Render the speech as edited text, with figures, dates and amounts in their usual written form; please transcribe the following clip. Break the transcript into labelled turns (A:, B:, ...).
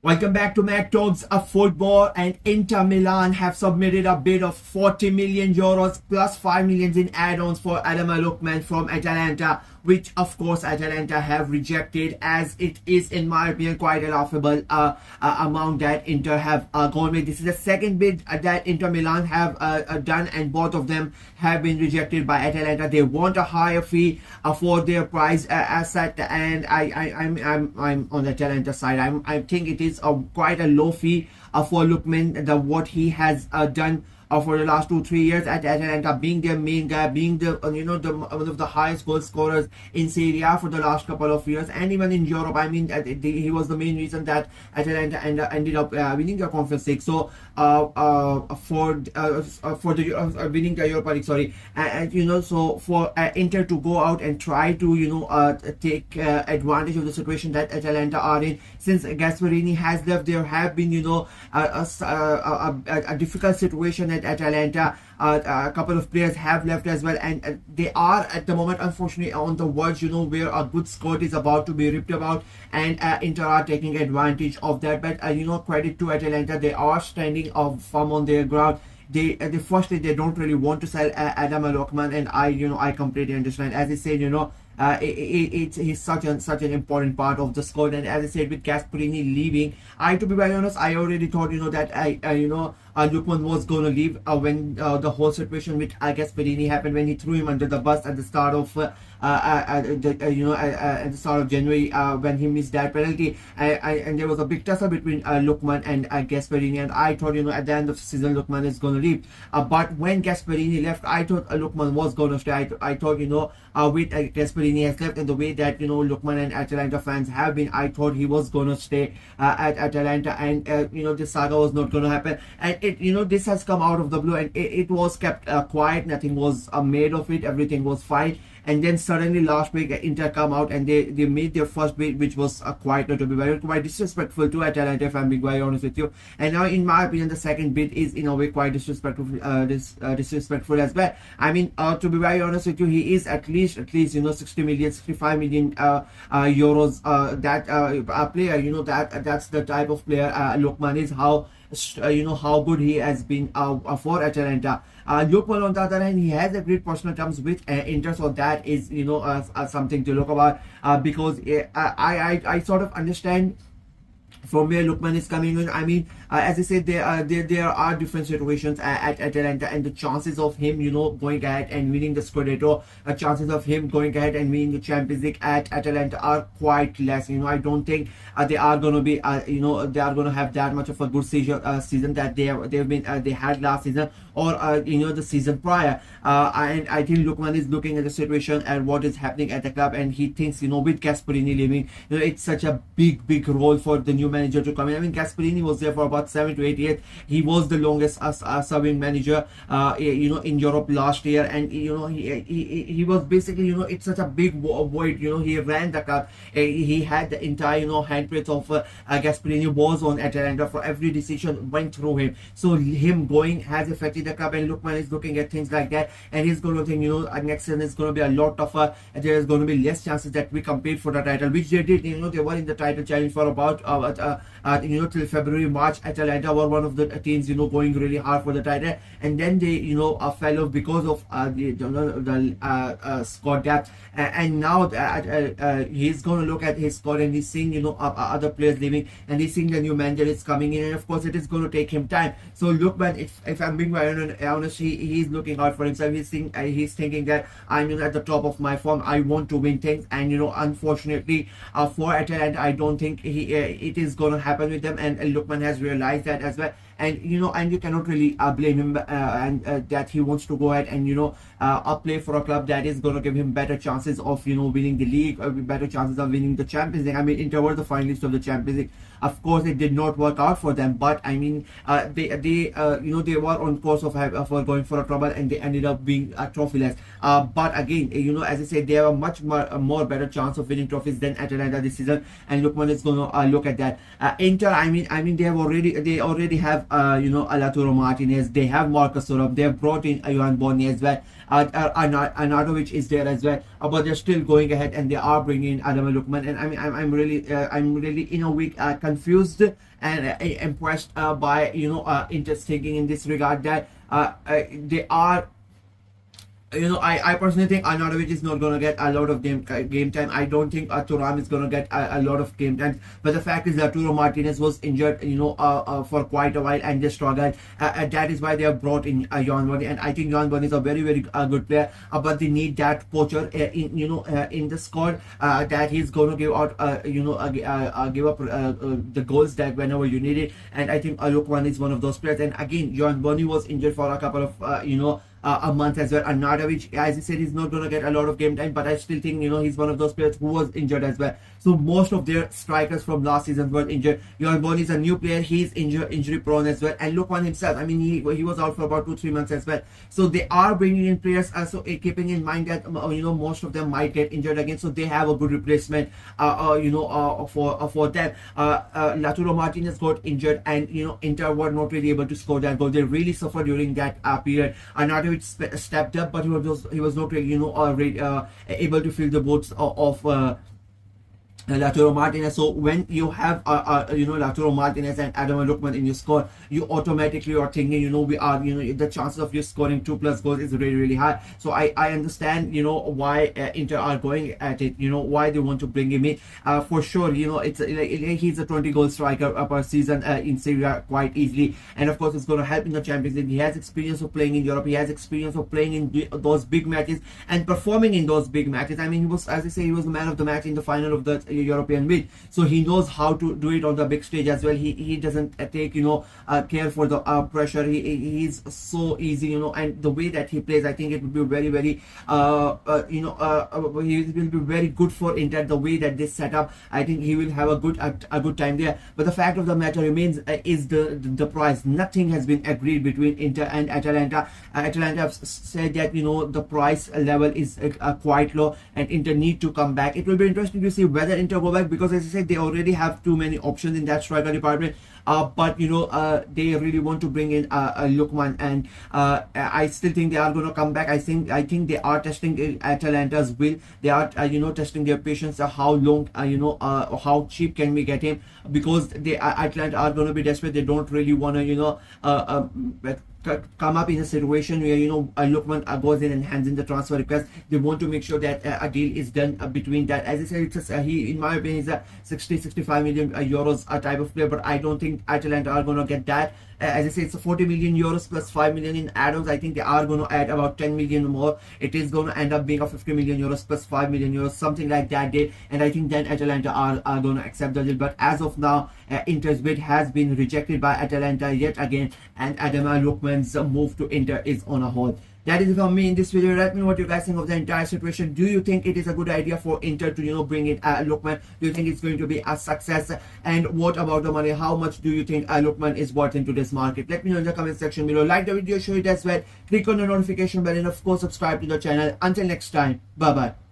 A: Welcome back to Mac Talks of Football, and Inter Milan have submitted a bid of 40 million euros plus 5 million in add-ons for Adama Lookman from Atalanta, which of course Atalanta have rejected, as it is, in my opinion, quite a laughable amount that Inter have gone with. This is the second bid that Inter Milan have done, and both of them have been rejected by Atalanta. They want a higher fee for their price asset, and I'm on the Atalanta side. I think it is quite a low fee for Lookman, what he has done for the last 2-3 years at Atalanta, being their main guy, being the one of the highest goal scorers in Serie A for the last couple of years, and even in Europe. I mean, he was the main reason that Atalanta ended up winning the Conference League. So for the winning the Europa League, sorry, and so for Inter to go out and try to take advantage of the situation that Atalanta are in, since Gasperini has left, there have been a difficult situation at Atalanta. A couple of players have left as well, and they are at the moment, unfortunately, on the verge where a good squad is about to be ripped about, and Inter are taking advantage of that. But credit to Atalanta, they are standing firm on their ground. They firstly, they don't really want to sell Adama Lookman, and I completely understand. As I said, he's such an important part of the squad, and as I said, with Gasperini leaving, to be very honest, I already thought that Lookman was going to leave when the whole situation with Gasperini happened, when he threw him under the bus at the start of at the start of January, when he missed that penalty, and there was a big tussle between Lookman and Gasperini, and I thought at the end of the season Lookman is going to leave. But when Gasperini left, I thought Lookman was going to stay. I thought with Gasperini has left, and the way that Lookman and Atalanta fans have been, I thought he was going to stay at Atalanta, and this saga was not going to happen. And this has come out of the blue, and it was kept quiet. Nothing was made of it. Everything was fine. And then suddenly last week Inter come out and they made their first bid, which was quite disrespectful to Atalanta, if I'm being very honest with you. And now, in my opinion, the second bid is in a way quite disrespectful as well. I mean, to be very honest with you, he is at least 60 million, 65 million euros. That player, that's the type of player Lookman is. How good he has been for Atalanta. Lookman, on the other hand, he has a great personal terms with Inter, so that is something to look about, because I sort of understand from where Lookman is coming in. I mean, as I said, there are different situations at Atalanta, and the chances of him, going ahead and winning the Scudetto, chances of him going ahead and winning the Champions League at Atalanta are quite less. I don't think they are going to be, they are going to have that much of a good season that they had last season, or the season prior. And I think Lookman is looking at the situation and what is happening at the club, and he thinks, with Gasperini leaving, it's such a big role for the new manager to come in. I mean, Gasperini was there for about 7 to 8 years. He was the longest serving manager in Europe last year, and he was basically, it's such a big void. He ran the club. He had the entire handprints of Gasperini was on Atalanta. For every decision went through him, so him going has affected the club, and Lookman is looking at things like that, and he's going to think next season is going to be a lot tougher. There's going to be less chances that we compete for the title, which they did. They were in the title challenge for about till February, March. Atalanta were one of the teams going really hard for the title, and then they fell off because of the squad depth. And now he's going to look at his squad, and he's seeing other players leaving, and he's seeing the new manager is coming in, and of course it is going to take him time. So Lookman, if I'm being very honest, he's looking out for himself. He's thinking that I'm at the top of my form. I want to win things, and unfortunately for Atalanta, I don't think it is going to happen with them, and Lookman has realized that as well. And you cannot really blame him, and that he wants to go ahead and play for a club that is going to give him better chances of winning the league, or better chances of winning the Champions League. I mean, Inter were the finalists of the Champions League. Of course, it did not work out for them, but I mean, they were on course of going for a trouble, and they ended up being trophyless. But again, as I said, they have a much more better chance of winning trophies than Atalanta this season, and Lookman is going to look at that. Inter, I mean, they already have have Lautaro Martinez, they have Marcus Thuram, they have brought in Ivan Boni as well. Arnautovic is there as well, but they're still going ahead and they are bringing in Adama Lookman. And I mean, I'm really in a week confused and impressed by Inter thinking in this regard that they are. I personally think Arnautovic is not going to get a lot of game time. I don't think Thuram is going to get a lot of game time. But the fact is that Lautaro Martinez was injured, for quite a while and they struggled. That is why they have brought in Jan Boni. And I think Jan Boni is a very, very good player. But they need that poacher, in the squad that he's going to give out, give up the goals that whenever you need it. And I think Lookman is one of those players. And again, Jan Boni was injured for a couple of, a month as well. Arnautovic, as I said, he's not going to get a lot of game time, but I still think he's one of those players who was injured as well. So most of their strikers from last season were injured. Jan Boni is a new player, he's injury prone as well. And Lookman himself, I mean, he was out for about 2-3 months as well. So they are bringing in players, also keeping in mind that most of them might get injured again, so they have a good replacement for them. Lautaro Martinez got injured, and Inter were not really able to score that goal. They really suffered during that period. Arnautovic stepped up, but he was not really able to fill the boots of Lautaro Martinez. So when you have Lautaro Martinez and Adama Lookman in your squad, you automatically are thinking we are the chances of you scoring 2+ goals is really, really high. So I understand why Inter are going at it, why they want to bring him in. For sure, it's he's a 20-goal striker per season in Serie A quite easily, and of course it's going to help in the Champions League. He has experience of playing in Europe, he has experience of playing in those big matches and performing in those big matches. I mean, he was, as I say, he was the man of the match in the final of the European bid, so he knows how to do it on the big stage as well. He doesn't take care for the pressure. He's so easy, and the way that he plays, I think it would be very, very he will be very good for Inter. The way that they set up, I think he will have a good time there. But the fact of the matter remains is the price. Nothing has been agreed between Inter and Atalanta. Atalanta have said that the price level is quite low and Inter need to come back. It will be interesting to see whether Inter go back, because as I said, they already have too many options in that striker department. But they really want to bring in Lookman, and I still think they are going to come back. I think they are testing Atalanta's will. They are testing their patience. How long how cheap can we get him, because Atalanta are going to be desperate. They don't really want to come up in a situation where Lookman goes in and hands in the transfer request. They want to make sure that a deal is done between that. As I said, he, in my opinion, is a 60-65 million euros type of player, but I don't think Atalanta are going to get that. As I say, it's a 40 million euros plus 5 million in add-ons. I think they are going to add about 10 million more. It is going to end up being a 50 million euros plus 5 million euros, something like that deal. And I think then Atalanta are going to accept the deal. But as of now, Inter's bid has been rejected by Atalanta yet again, and Adama Lookman's move to Inter is on a hold. That is it from me in this video. Let me know what you guys think of the entire situation. Do you think it is a good idea for Inter to bring in Lookman? Do you think it's going to be a success? And what about the money? How much do you think Lookman is worth into this market? Let me know in the comment section below. Like the video, share it as well. Click on the notification bell, and of course subscribe to the channel. Until next time, bye bye.